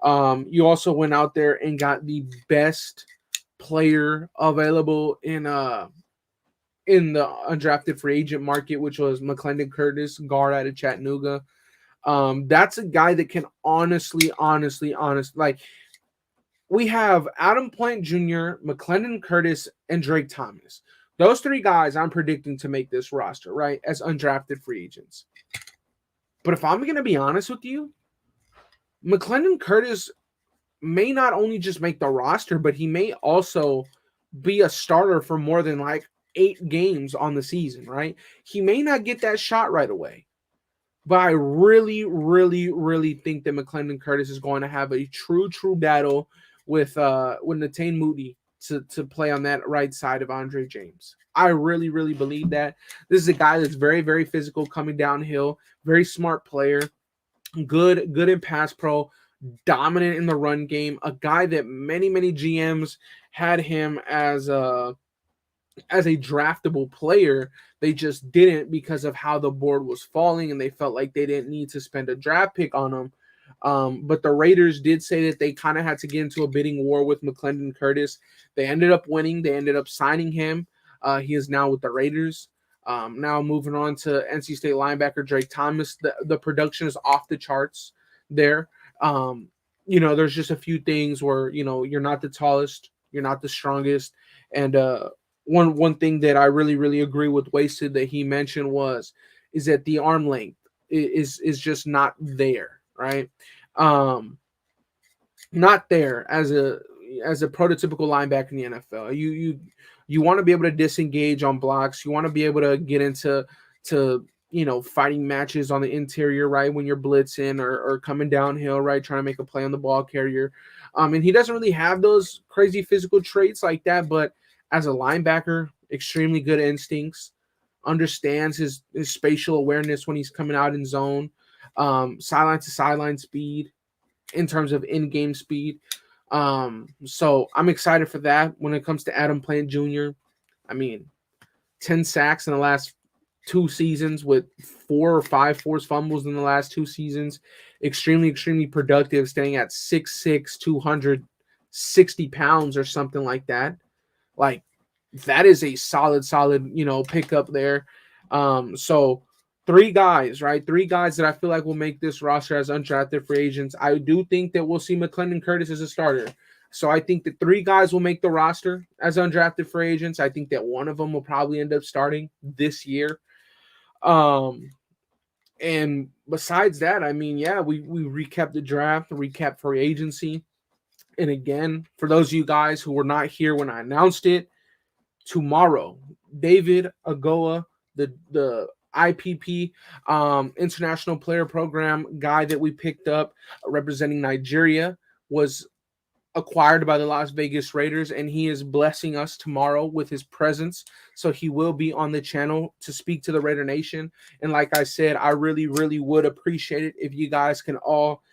You also went out there and got the best player available in the undrafted free agent market, which was McClendon Curtis, guard out of Chattanooga. That's a guy that can honestly, like, we have Adam Plant Jr., McClendon Curtis, and Drake Thomas. Those three guys I'm predicting to make this roster, right, as undrafted free agents. But if I'm going to be honest with you, McClendon Curtis may not only just make the roster, but he may also be a starter for more than like 8 games on the season, right? He may not get that shot right away. But I really, really, really think that McClendon Curtis is going to have a true battle with Netane Moody to play on that right side of Andre James. I really, really believe that. This is a guy that's very, very physical coming downhill, very smart player, good in pass pro, dominant in the run game, a guy that many, many GMs had him as a draftable player. They just didn't because of how the board was falling, and they felt like they didn't need to spend a draft pick on him. But the Raiders did say that they kind of had to get into a bidding war with McClendon Curtis. They ended up winning. They ended up signing him. He is now with the Raiders. Now moving on to NC State linebacker Drake Thomas. The production is off the charts there. There's just a few things where, you're not the tallest, you're not the strongest. And one thing that I really, really agree with Wasted that he mentioned is that the arm length is just not there, right? Not there as a prototypical linebacker in the NFL. You want to be able to disengage on blocks. You want to be able to get into fighting matches on the interior, right, when you're blitzing or coming downhill, right, trying to make a play on the ball carrier. And he doesn't really have those crazy physical traits like that, but as a linebacker, extremely good instincts, understands his spatial awareness when he's coming out in zone, sideline to sideline speed in terms of in-game speed. So I'm excited for that. When it comes to Adam Plant Jr., I mean, 10 sacks in the last 2 seasons with 4 or 5 forced fumbles in the last 2 seasons. Extremely productive, staying at 6'6", 260 pounds or something like that. Like, that is a solid, pickup there. So 3 guys, right? 3 guys that I feel like will make this roster as undrafted free agents. I do think that we'll see McClendon Curtis as a starter. So I think that 3 guys will make the roster as undrafted free agents. I think that one of them will probably end up starting this year. And besides that, I mean, yeah, we recapped the draft, recapped free agency. And again, for those of you guys who were not here when I announced it, tomorrow, David Agoa, the IPP International Player Program guy that we picked up representing Nigeria, was acquired by the Las Vegas Raiders, and he is blessing us tomorrow with his presence. So he will be on the channel to speak to the Raider Nation. And like I said, I really, really would appreciate it if you guys can all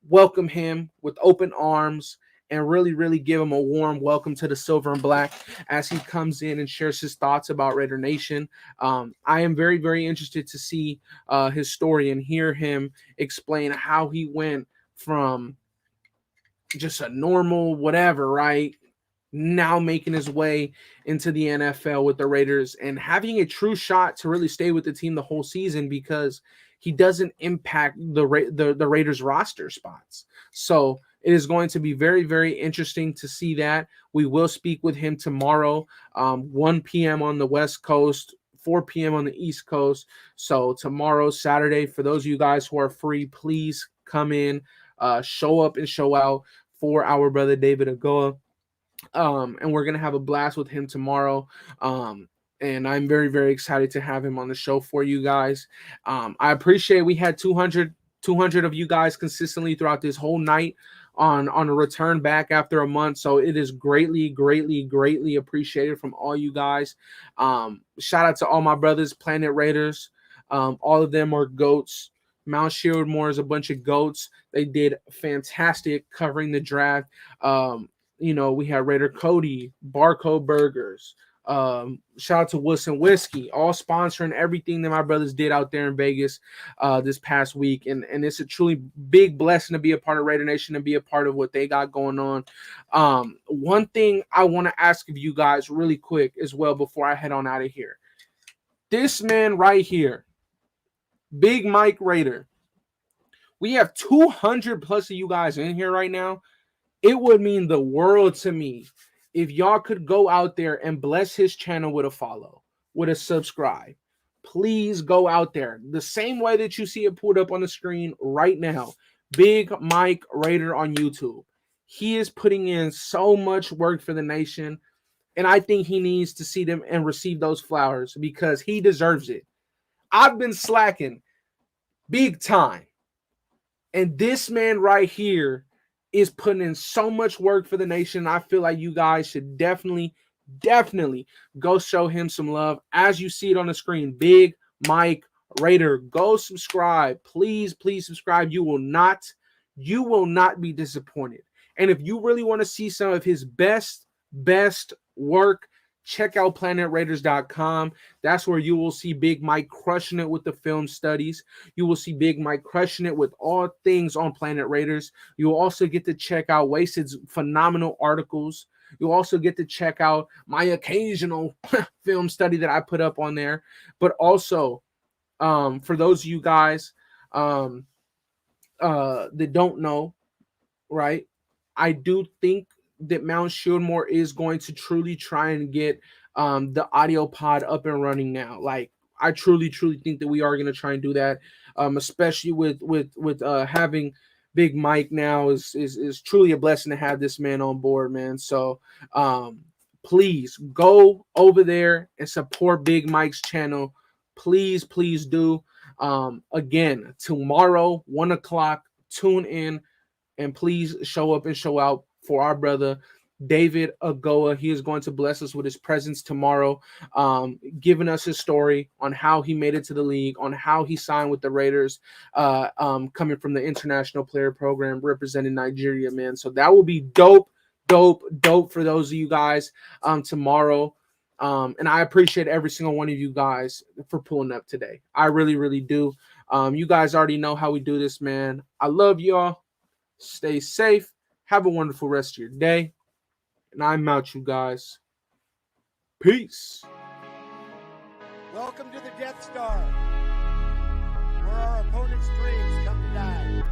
welcome him with open arms and really, really give him a warm welcome to the Silver and Black as he comes in and shares his thoughts about Raider Nation. I am very, very interested to see his story and hear him explain how he went from just a normal whatever, right, now making his way into the NFL with the Raiders and having a true shot to really stay with the team the whole season because he doesn't impact the Raiders roster spots. So it is going to be very, very interesting to see that. We will speak with him tomorrow, 1 p.m. on the West Coast, 4 p.m. on the East Coast. So tomorrow, Saturday, for those of you guys who are free, please come in, show up and show out for our brother David Agoa. And we're going to have a blast with him tomorrow. And I'm very, very excited to have him on the show for you guys. I appreciate we had 200 of you guys consistently throughout this whole night on a return back after a month. So it is greatly, greatly, greatly appreciated from all you guys. Shout out to all my brothers, Planet Raiders. All of them are GOATs. Mount Shieldmore is a bunch of GOATs. They did fantastic covering the draft. We had Raider Cody, Barcode Burgers. Shout out to Wilson Whiskey, all sponsoring everything that my brothers did out there in Vegas this past week. And it's a truly big blessing to be a part of Raider Nation and be a part of what they got going on. One thing I want to ask of you guys really quick as well before I head on out of here. This man right here, Big Mike Raider, we have 200 plus of you guys in here right now. It would mean the world to me if y'all could go out there and bless his channel with a follow, with a subscribe. Please go out there. The same way that you see it pulled up on the screen right now. Big Mike Raider on YouTube. He is putting in so much work for the nation, and I think he needs to see them and receive those flowers because he deserves it. I've been slacking big time, and this man right here is putting in so much work for the nation. I feel like you guys should definitely go show him some love. As you see it on the screen, Big Mike Raider, go subscribe. Please subscribe. You will not be disappointed. And if you really want to see some of his best work, check out planetraiders.com. That's where you will see Big Mike crushing it with the film studies. You will see Big Mike crushing it with all things on Planet Raiders. You will also get to check out Wasted's phenomenal articles. You'll also get to check out my occasional film study that I put up on there. But also, for those of you guys that don't know, right, I do think that Mount Shieldmore is going to truly try and get the audio pod up and running now. Like, I truly think that we are going to try and do that, especially with having Big Mike now is truly a blessing to have this man on board, man. So please go over there and support Big Mike's channel. Please do. Again, tomorrow, 1 o'clock, tune in and please show up and show out for our brother David Agoa. He is going to bless us with his presence tomorrow, giving us his story on how he made it to the league, on how he signed with the Raiders, coming from the international player program representing Nigeria, man. So that will be dope for those of you guys tomorrow. And I appreciate every single one of you guys for pulling up today. I really do. You guys already know how we do this, man. I love y'all. Stay safe. Have a wonderful rest of your day. And I'm out, you guys. Peace. Welcome to the Death Star, where our opponent's dreams come to die.